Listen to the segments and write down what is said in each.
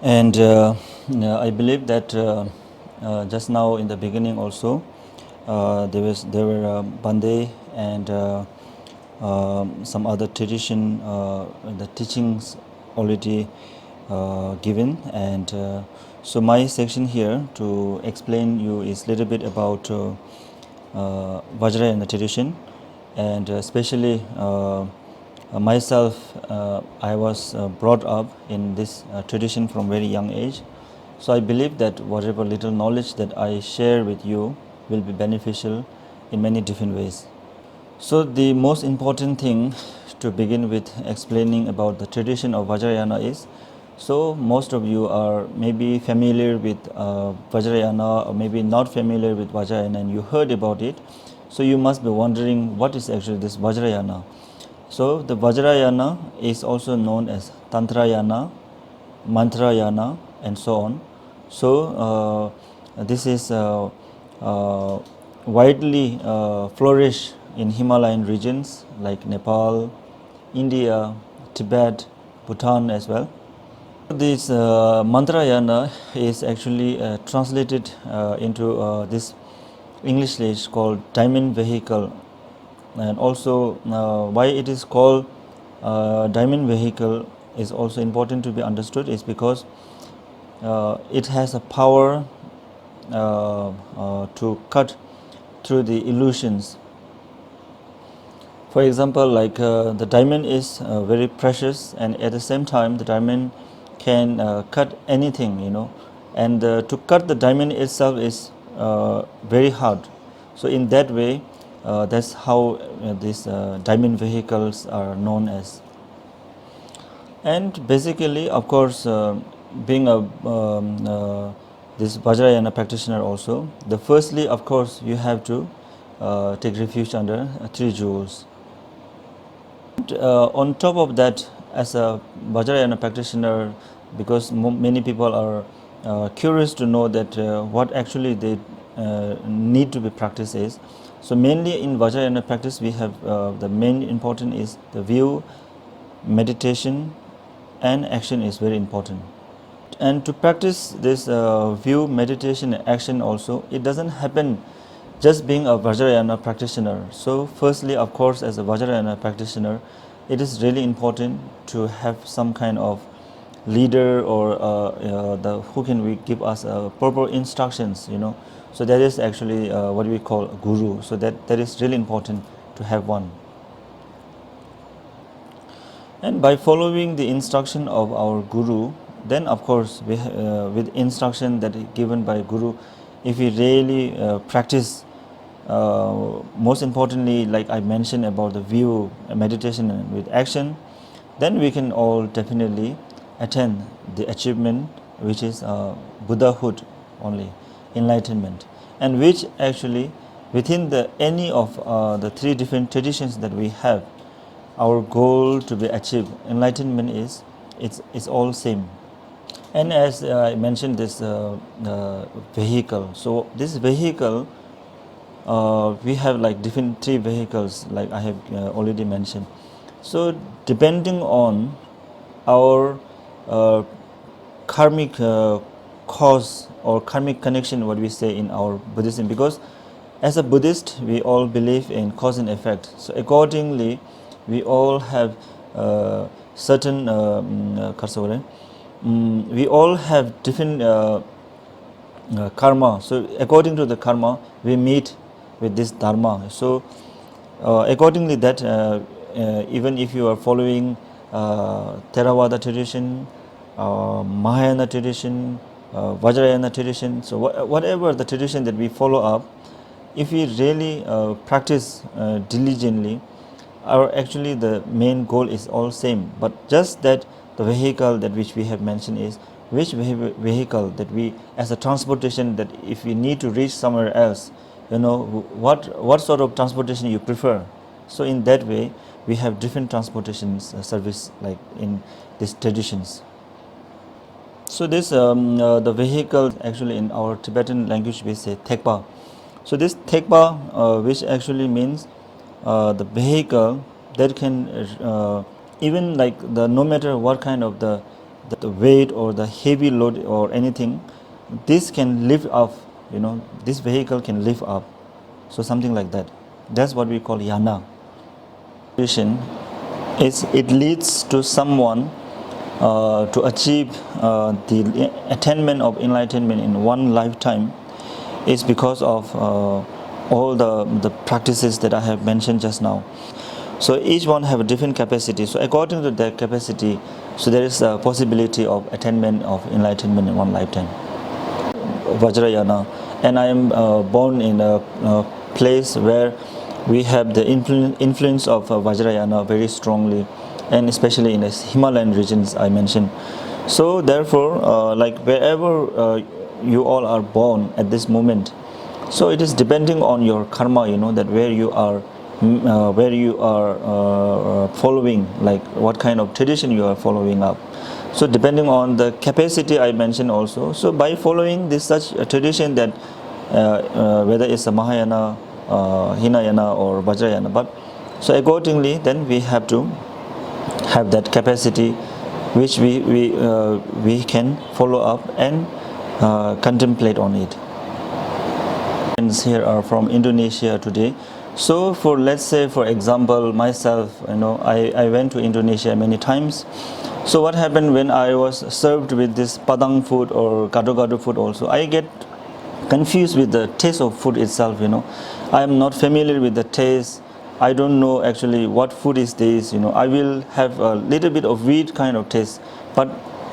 And I believe that just now in the beginning also there were Bande and some other tradition, the teachings already given, and so my section here to explain you is little bit about Vajrayana tradition, and especially myself, I was brought up in this tradition from very young age. So I believe that whatever little knowledge that I share with you will be beneficial in many different ways. So the most important thing to begin with explaining about the tradition of Vajrayana is, so most of you are maybe familiar with Vajrayana or maybe not familiar with Vajrayana and you heard about it. So you must be wondering what is actually this Vajrayana. So the Vajrayana is also known as Tantrayana, Mantrayana and so on. So this is widely flourish in Himalayan regions like Nepal, India, Tibet, Bhutan as well. This Mantrayana is actually translated into this English language called diamond vehicle, and also why it is called diamond vehicle is also important to be understood, is because it has a power to cut through the illusions. For example, like the diamond is very precious, and at the same time, the diamond can cut anything, and to cut the diamond itself is very hard. So in that way, that's how these diamond vehicles are known as. And basically, of course, being a this Vajrayana practitioner also, the firstly, of course, you have to take refuge under three jewels. On top of that, as a Vajrayana practitioner, because many people are curious to know that what actually they need to be practiced is. So mainly in Vajrayana practice, we have the main important is the view, meditation, and action is very important. And to practice this view, meditation, and action also, it doesn't happen just being a Vajrayana practitioner. So firstly, of course, as a Vajrayana practitioner, it is really important to have some kind of leader or the who can we give us proper instructions. So that is actually what we call a guru. So that is really important to have one. And by following the instruction of our guru, then of course with instruction that is given by guru, if we really practice, most importantly, like I mentioned about the view, meditation and with action, then we can all definitely attain the achievement, which is Buddhahood only, enlightenment, and which actually within the any of the three different traditions that we have, our goal to be achieved, enlightenment it's all same. And as I mentioned, this vehicle. So this vehicle, we have like different three vehicles, like I have already mentioned. So depending on our uh, karmic cause or karmic connection, what we say in our Buddhism, because as a Buddhist, we all believe in cause and effect. So accordingly, we all have certain we all have different karma. So according to the karma, we meet with this dharma. So accordingly, that even if you are following Theravada tradition, Mahayana tradition, Vajrayana tradition, so whatever the tradition that we follow up, if we really practice diligently, our actually the main goal is all same, but just that the vehicle that which we have mentioned is which vehicle that we as a transportation, that if we need to reach somewhere else, what sort of transportation you prefer. So in that way, we have different transportations service like in these traditions. So this the vehicle actually in our Tibetan language we say Thekpa. So this Thekpa, which actually means the vehicle that can even like the no matter what kind of the the weight or the heavy load or anything, this can lift up, this vehicle can lift up. So something like that. That's what we call yana. It leads to someone to achieve the attainment of enlightenment in one lifetime is because of all the practices that I have mentioned just now. So each one have a different capacity. So according to their capacity, so there is a possibility of attainment of enlightenment in one lifetime. Vajrayana, and I am born in a place where we have the influence of Vajrayana very strongly, and especially in the Himalayan regions I mentioned. So therefore, like wherever you all are born at this moment, so it is depending on your karma, that where you are following, like what kind of tradition you are following up. So depending on the capacity I mentioned also, so by following this such a tradition that whether it's a Mahayana, Hinayana or Vajrayana, but so accordingly then we have to have that capacity which we can follow up and contemplate on it. Friends here are from Indonesia today. So for, let's say for example, myself, I went to Indonesia many times. So what happened when I was served with this Padang food or gado-gado food also, I get confused with the taste of food itself, I am not familiar with the taste. I don't know actually what food is this, I will have a little bit of weird kind of taste. But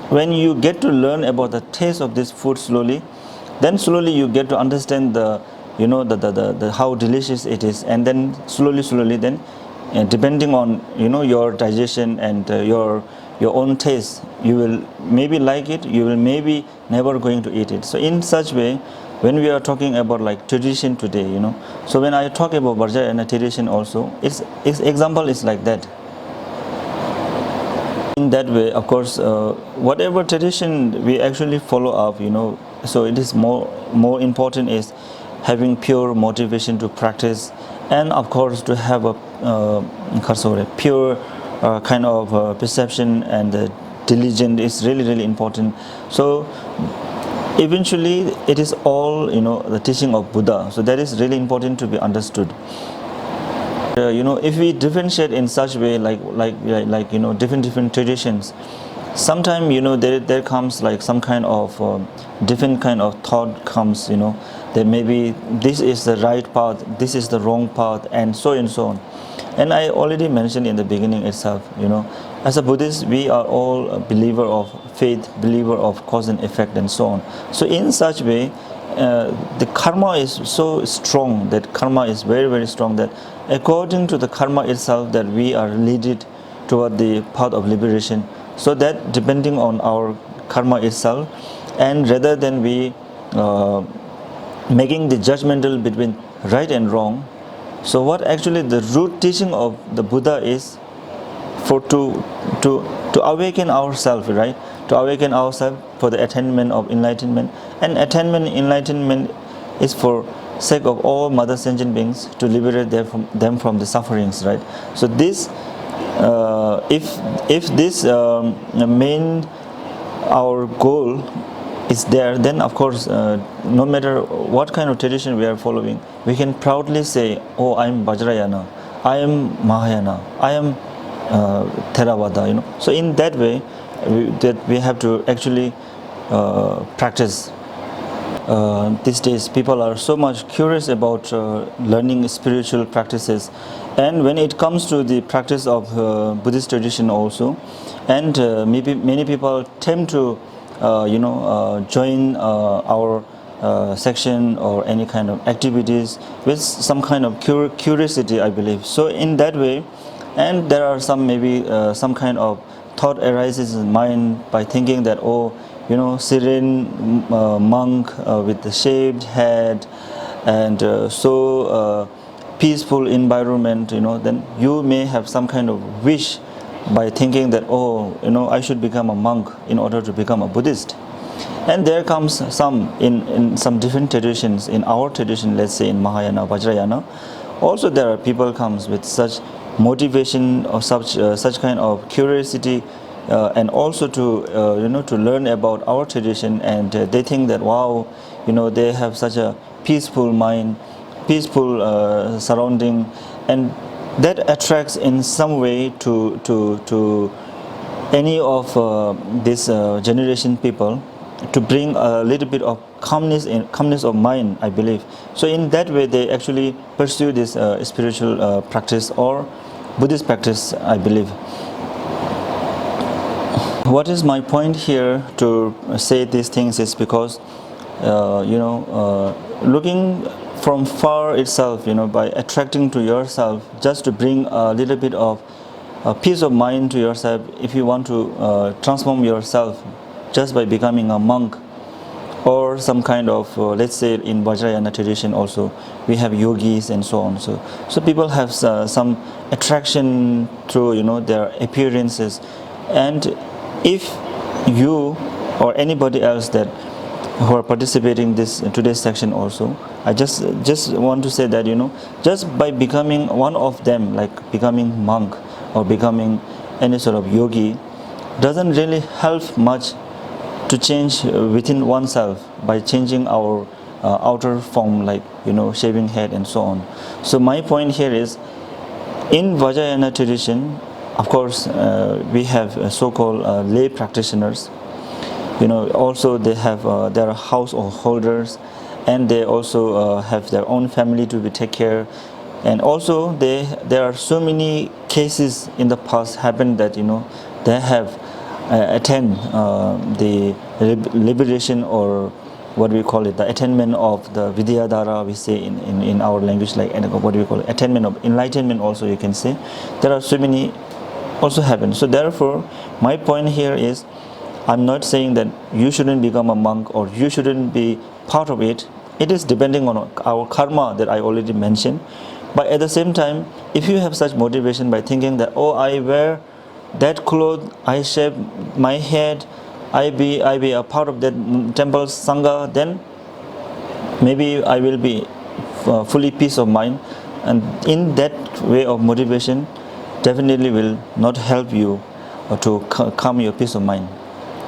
when you get to learn about the taste of this food slowly, then slowly you get to understand the how delicious it is, and then slowly then depending on your digestion and your own taste, you will maybe like it, you will maybe never going to eat it. So in such way, when we are talking about like tradition today, so when I talk about Vajrayana tradition also, its example is like that. In that way, of course, whatever tradition we actually follow up, so it is more important is having pure motivation to practice, and of course to have a pure kind of perception, and diligent is really important. So eventually it is all the teaching of Buddha, so that is really important to be understood. If we differentiate in such way, like different traditions, sometimes there comes like some kind of different kind of thought comes, that maybe this is the right path, this is the wrong path, and so on. And I already mentioned in the beginning itself, as a Buddhist, we are all a believer of faith, believer of cause and effect, and so on. So in such way, the karma is so strong, that karma is very strong, that according to the karma itself, that we are led toward the path of liberation. So that depending on our karma itself, and rather than we making the judgmental between right and wrong, so what actually the root teaching of the Buddha is for to awaken ourselves, right? To awaken ourselves for the attainment of enlightenment. And enlightenment is for sake of all mother sentient beings, to liberate them from the sufferings, right? So this, if this main our goal is there, then of course no matter what kind of tradition we are following, we can proudly say, oh, I am Vajrayana, I am Mahayana, I am Theravada, So in that way, we have to actually practice. These days people are so much curious about learning spiritual practices, and when it comes to the practice of Buddhist tradition also, and maybe many people tend to join our section or any kind of activities with some kind of curiosity, I believe. So in that way, and there are some maybe some kind of thought arises in mind by thinking that, oh, serene monk with the shaved head, and so peaceful environment, then you may have some kind of wish by thinking that, oh, I should become a monk in order to become a Buddhist. And there comes some in some different traditions. In our tradition, let's say in Mahayana, Vajrayana, also there are people comes with such motivation or such kind of curiosity and also to to learn about our tradition, and they think that wow, they have such a peaceful mind, peaceful surrounding, and that attracts in some way to any of this generation people, to bring a little bit of calmness of mind, I believe. So in that way they actually pursue this spiritual practice or Buddhist practice, I believe. What is my point here to say these things is because looking from far itself, by attracting to yourself, just to bring a little bit of peace of mind to yourself, if you want to transform yourself just by becoming a monk or some kind of let's say in Vajrayana tradition also we have yogis and so on. So people have some attraction through their appearances, and if you or anybody else that who are participating this in today's section also, I just want to say that just by becoming one of them, like becoming monk or becoming any sort of yogi, doesn't really help much to change within oneself by changing our outer form, like shaving head and so on. So my point here is, in Vajrayana tradition, of course, we have so-called lay practitioners. Also they have their householders, and they also have their own family to be take care. And also there are so many cases in the past happened that they have attend the liberation, or what we call it, the attainment of the Vidyadhara, we say in our language, like what do we call it, attainment of enlightenment also, you can say. There are so many also happen. So therefore my point here is, I'm not saying that you shouldn't become a monk or you shouldn't be part of it. It is depending on our karma that I already mentioned. But at the same time, if you have such motivation by thinking that, oh, I wear that cloth, I shave my head, I be a part of that temple sangha, then maybe I will be fully peace of mind. And in that way of motivation definitely will not help you to calm your peace of mind.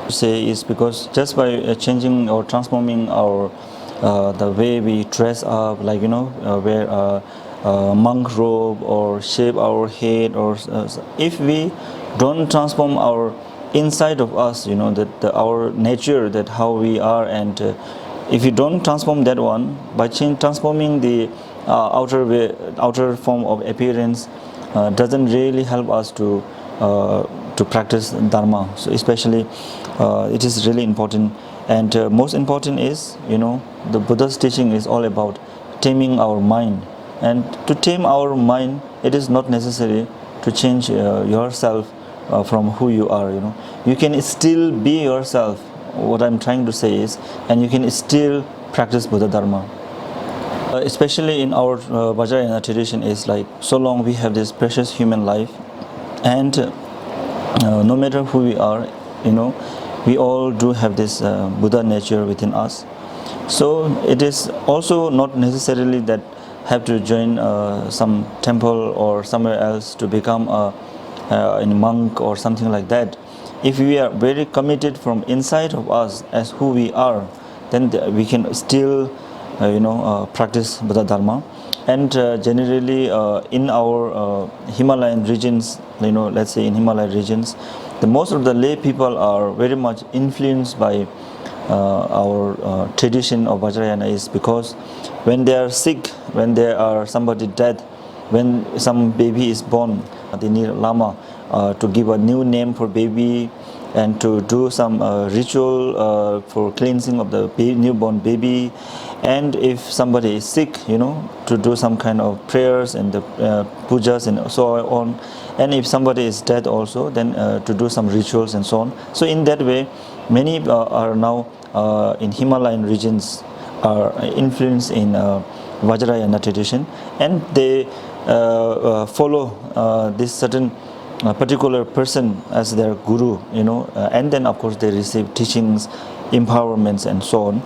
Say is because just by changing or transforming our the way we dress up, like wear a monk robe or shave our head, or if we don't transform our inside of us, that our nature, that how we are, and if you don't transform that one by transforming the outer form of appearance, doesn't really help us to practice dharma. So especially it is really important, and most important is the Buddha's teaching is all about taming our mind. And to tame our mind, it is not necessary to change yourself from who you are. You can still be yourself, what I'm trying to say is, and you can still practice Buddha Dharma. Especially in our Vajrayana tradition is like, so long we have this precious human life, and no matter who we are, we all do have this Buddha nature within us. So it is also not necessarily that have to join some temple or somewhere else to become a monk or something like that. If we are very committed from inside of us as who we are, then we can still practice Buddha Dharma. And generally in our Himalayan regions, let's say in Himalayan regions, the most of the lay people are very much influenced by our tradition of Vajrayana, is because when they are sick, when there are somebody dead, when some baby is born, they need a lama to give a new name for baby, and to do some ritual for cleansing of the newborn baby. And if somebody is sick, to do some kind of prayers and the pujas and so on. And if somebody is dead also, then to do some rituals and so on. So in that way, many are now in Himalayan regions are influenced in Vajrayana tradition, and they follow this certain particular person as their guru, and then of course they receive teachings, empowerments and so on.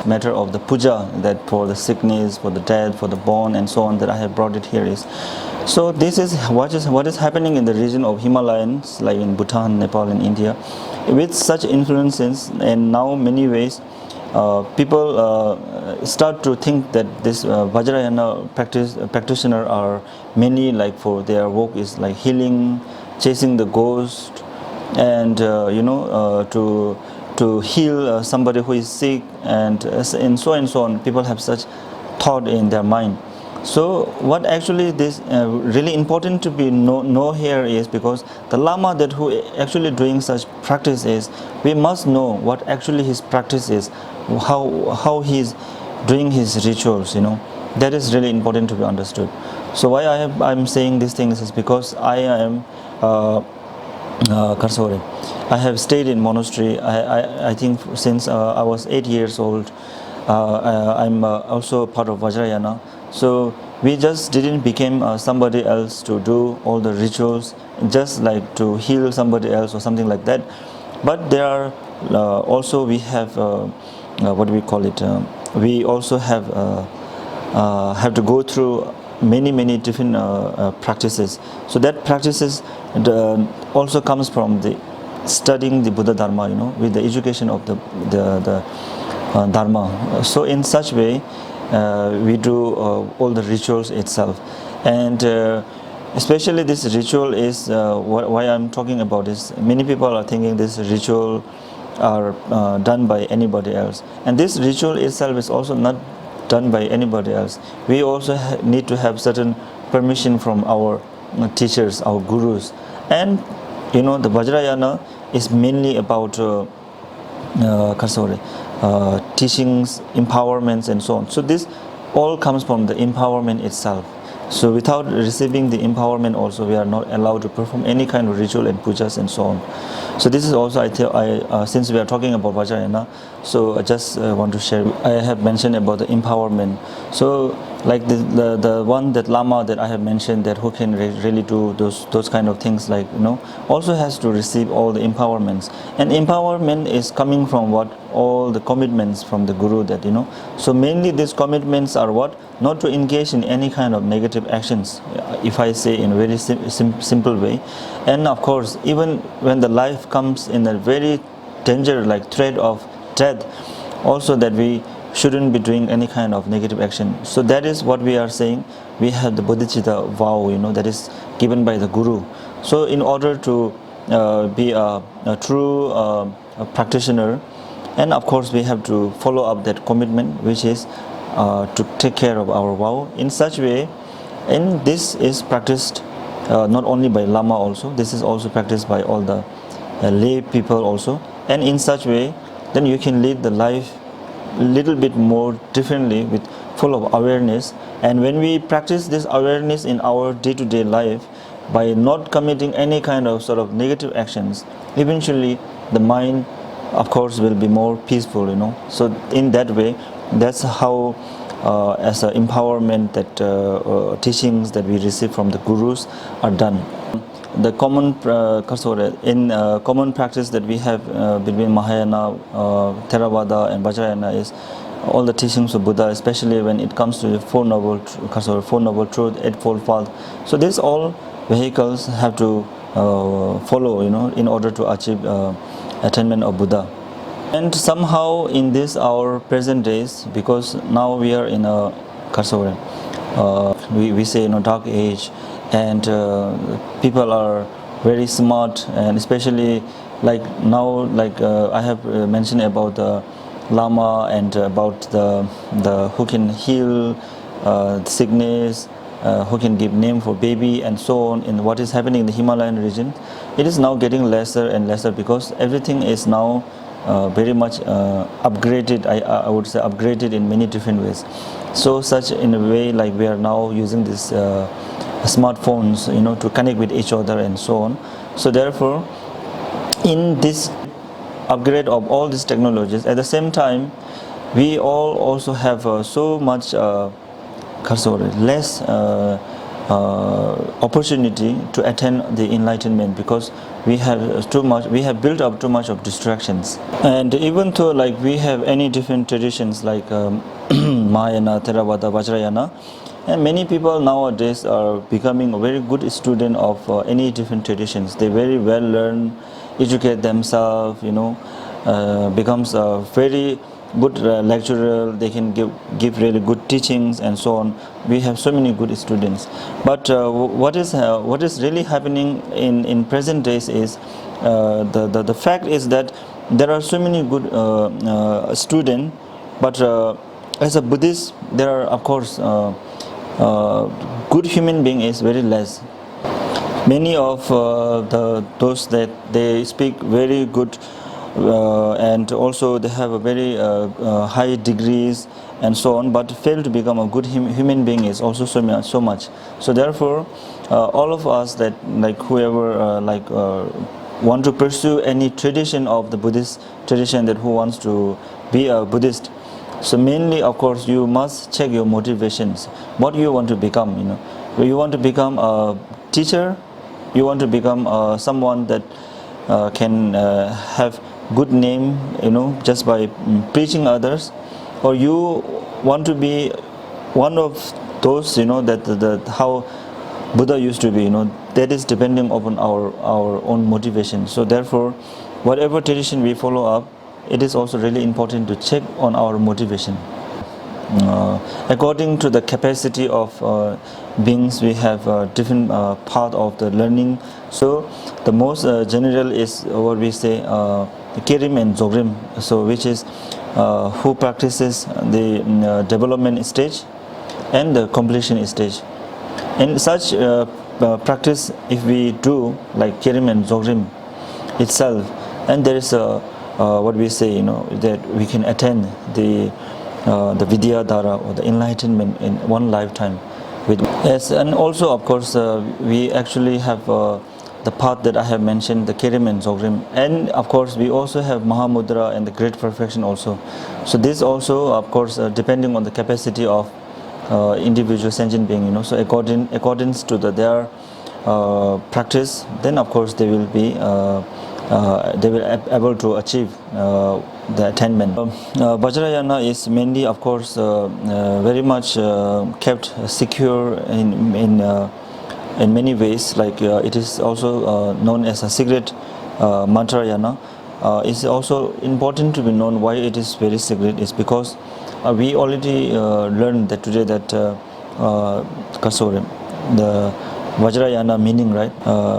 this matter of the puja, that for the sickness, for the death, for the born and so on, that I have brought it here is. So this is what is happening in the region of Himalayas, like in Bhutan, Nepal and India, with such influences, and now many ways people start to think that this Vajrayana practitioner are many, like for their work is like healing, chasing the ghost, and to heal somebody who is sick, and so on. People have such thought in their mind. So what actually this really important to be know here is, because the Lama that who actually doing such practice is, we must know what actually his practice is, how he is doing his rituals. That is really important to be understood. So why I'm saying these things is because I am Karsore. I have stayed in monastery. I think since I was 8 years old. I'm also part of Vajrayana. So we just didn't become somebody else to do all the rituals, just like to heal somebody else or something like that. But there are also we have what do we call it? We also have to go through many different practices. So that practices also comes from the studying the Buddha Dharma, with the education of the Dharma. So in such way we do all the rituals itself, and especially this ritual is why I'm talking about this. Many people are thinking this ritual are done by anybody else, and this ritual itself is also not done by anybody else. We also need to have certain permission from our teachers, our gurus, and the Vajrayana is mainly about teachings, empowerments and so on. So this all comes from the empowerment itself. So without receiving the empowerment also, we are not allowed to perform any kind of ritual and pujas and so on. So this is also, since we are talking about Vajrayana, so I just want to share. I have mentioned about the empowerment. So like the one that Lama that I have mentioned, that who can really do those kind of things, like also has to receive all the empowerments. And empowerment is coming from what? All the commitments from the Guru, that so mainly these commitments are what? Not to engage in any kind of negative actions, if I say in a very simple way. And of course, even when the life comes in a very danger, like threat of death, also that we shouldn't be doing any kind of negative action. So that is what we are saying. We have the bodhicitta vow, that is given by the Guru. So in order to be a true practitioner, and of course we have to follow up that commitment, which is to take care of our vow in such way. And this is practiced not only by Lama also, this is also practiced by all the lay people also. And in such way, then you can lead the life a little bit more differently, with full of awareness. And when we practice this awareness in our day-to-day life, by not committing any kind of sort of negative actions, eventually the mind, of course, will be more peaceful. So in that way, that's how as an empowerment, that teachings that we receive from the gurus are done. The common common practice that we have between Mahayana, Theravada and Vajrayana is all the teachings of Buddha, especially when it comes to the Four Noble Truth, Eightfold Path. So these all vehicles have to follow, in order to achieve attainment of Buddha. And somehow in this our present days, because now we are in a we say dark age, and people are very smart, and especially like now, like I have mentioned about the Lama, and about the who can heal sickness, who can give name for baby and so on. In what is happening in the Himalayan region, it is now getting lesser and lesser, because everything is now very much upgraded. I would say upgraded in many different ways. So such in a way, like we are now using this smartphones, to connect with each other and so on. So therefore, in this upgrade of all these technologies, at the same time, we all also have so much less opportunity to attain the enlightenment, because we have built up too much of distractions. And even though like we have any different traditions like Mahayana, Theravada, Vajrayana, and many people nowadays are becoming a very good student of any different traditions. They very well learn, educate themselves, becomes a very good lecturer. They can give really good teachings and so on. We have so many good students. But what is really happening in present days is the fact is that there are so many good students, but as a Buddhist, there are of course good human being is very less. Many of those that they speak very good and also they have a very high degrees and so on, but fail to become a good human being is also so much. So therefore, all of us that like whoever want to pursue any tradition of the Buddhist tradition, that who wants to be a Buddhist. So mainly, of course, you must check your motivations. What you want to become, you want to become a teacher, you want to become someone that can have good name, just by preaching others, or you want to be one of those, that how Buddha used to be, that is depending upon our own motivation. So therefore, whatever tradition we follow up, it is also really important to check on our motivation. According to the capacity of beings, we have different path of the learning. So the most general is what we say Kirim and Dzogrim, so which is who practices the development stage and the completion stage. In such practice, if we do like Kirim and Dzogrim itself, and there is a what we say, that we can attain the Vidyadhara or the enlightenment in one lifetime. Yes, and also of course we actually have the path that I have mentioned, the Kirim and Dzogrim, and of course we also have Mahamudra and the Great Perfection also. So this also, of course, depending on the capacity of individual sentient being, so accordance to their practice, then of course they will be able to achieve the attainment. Vajrayana is mainly, of course, very much kept secure in many ways. Like it is also known as a secret mantrayana. It's also important to be known why it is very secret. Is because we already learned that today that Kasore, the Vajrayana meaning, right,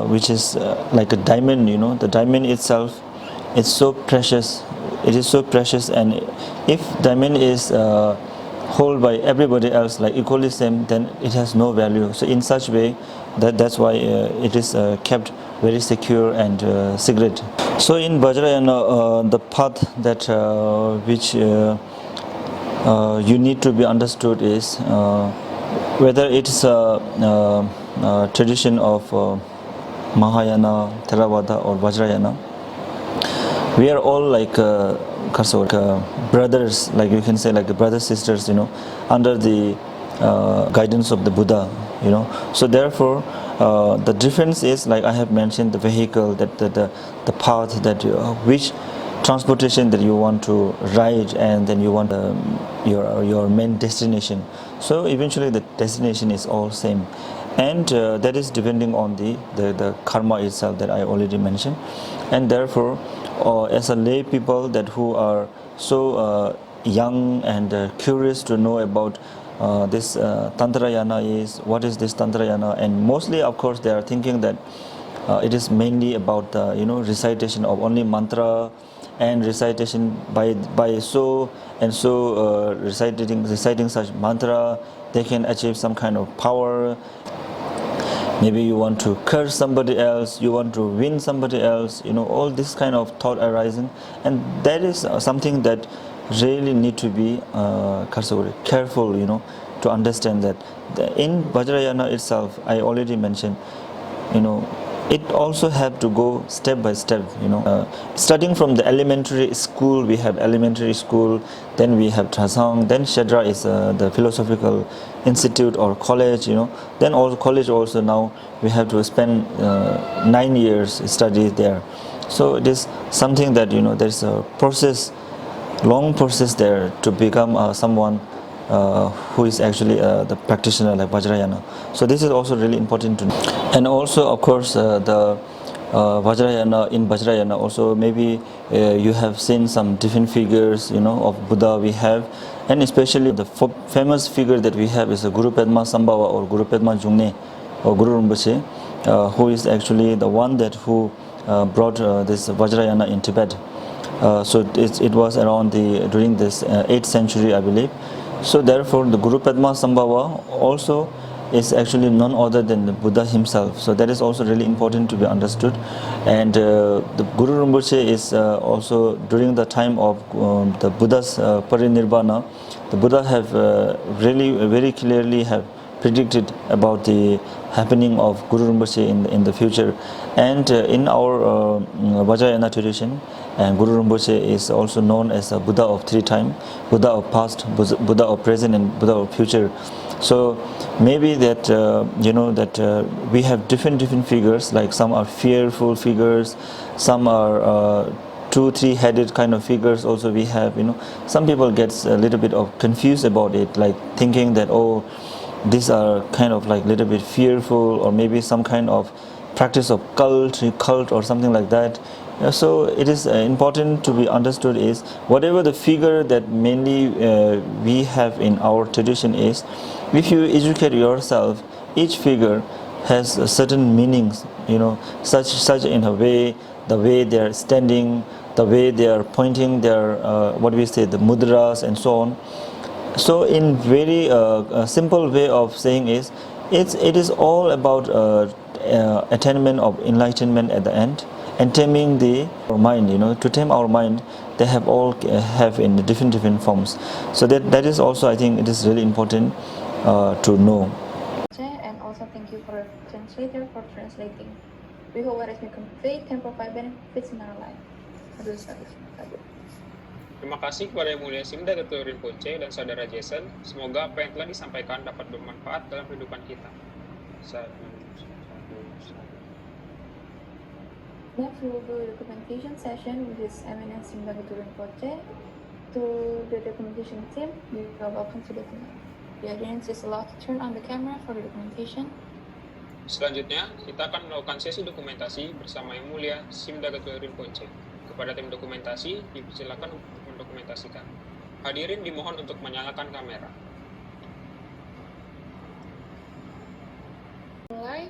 which is like a diamond, the diamond itself, it's so precious. It is so precious, and if diamond is held by everybody else like equally same, then it has no value. So in such way, that's why it is kept very secure and secret. So in Vajrayana, the path that which you need to be understood is whether it's a tradition of Mahayana, Theravada or Vajrayana. We are all like brothers, like you can say, like brothers, sisters, under the guidance of the Buddha, So therefore, the difference is, like I have mentioned, the vehicle, that the path, that which transportation that you want to ride, and then you want your main destination. So eventually the destination is all same, and that is depending on the karma itself that I already mentioned. And therefore, as a lay people that who are so young and curious to know about this Tantrayana is, what is this Tantrayana, and mostly of course they are thinking that it is mainly about recitation of only mantra, and recitation by so and so reciting such mantra, they can achieve some kind of power. Maybe you want to curse somebody else, you want to win somebody else, all this kind of thought arising, and that is something that really need to be careful, to understand that in Vajrayana itself, I already mentioned, it also have to go step by step, starting from the elementary school. We have elementary school, then we have Trasang, then Shedra is the philosophical institute or college, then also college also. Now we have to spend 9 years study there. So it is something that, there's a process, long process there to become someone who is actually the practitioner like Vajrayana. So this is also really important to know. And also, of course, the Vajrayana, in Vajrayana also, maybe you have seen some different figures, of Buddha we have, and especially the famous figure that we have is Guru Padma Sambhava or Guru Padma Jungne or Guru Rinpoche, who is actually the one that who brought this Vajrayana in Tibet. So it was around during this 8th century, I believe. So therefore, the Guru Padma Sambhava also is actually none other than the Buddha himself. So that is also really important to be understood. And the Guru Rinpoche is also during the time of the Buddha's parinirvana. The Buddha have really very clearly have predicted about the happening of Guru Rinpoche in the future. And in our Vajrayana tradition, and Guru Rinpoche is also known as a Buddha of 3 times, Buddha of past, Buddha of present, and Buddha of future. So maybe that we have different figures, like some are fearful figures, some are 2-3 headed kind of figures also we have. Some people gets a little bit of confused about it, like thinking that, oh, these are kind of like little bit fearful, or maybe some kind of practice of cult or something like that. So it is important to be understood is whatever the figure that mainly we have in our tradition is, if you educate yourself, each figure has a certain meanings, such in a way, the way they are standing, the way they are pointing their what we say, the mudras and so on. So in very simple way of saying is, it is all about attainment of enlightenment at the end, and taming our mind. To tame our mind, they have all have in different forms. So that is also, I think, it is really important to know. And also thank you for translator for translating. We hope what has been conveyed can provide benefits in our life. Terima kasih kepada Yang Mulia Simda Ketua Rinpoche dan Saudara Jason. Semoga apa yang telah disampaikan dapat bermanfaat dalam kehidupan kita. Next, we will do a documentation session with His Eminence Simda Ketua Rinpoche. To the documentation team, you are welcome to document. The audience is allowed to turn on the camera for the documentation. Selanjutnya, kita akan melakukan sesi dokumentasi bersama Yang Mulia Simda Ketua Rinpoche. Kepada tim dokumentasi, dipersilakan untuk mendokumentasikan. Hadirin dimohon untuk menyalakan kamera. Mulai.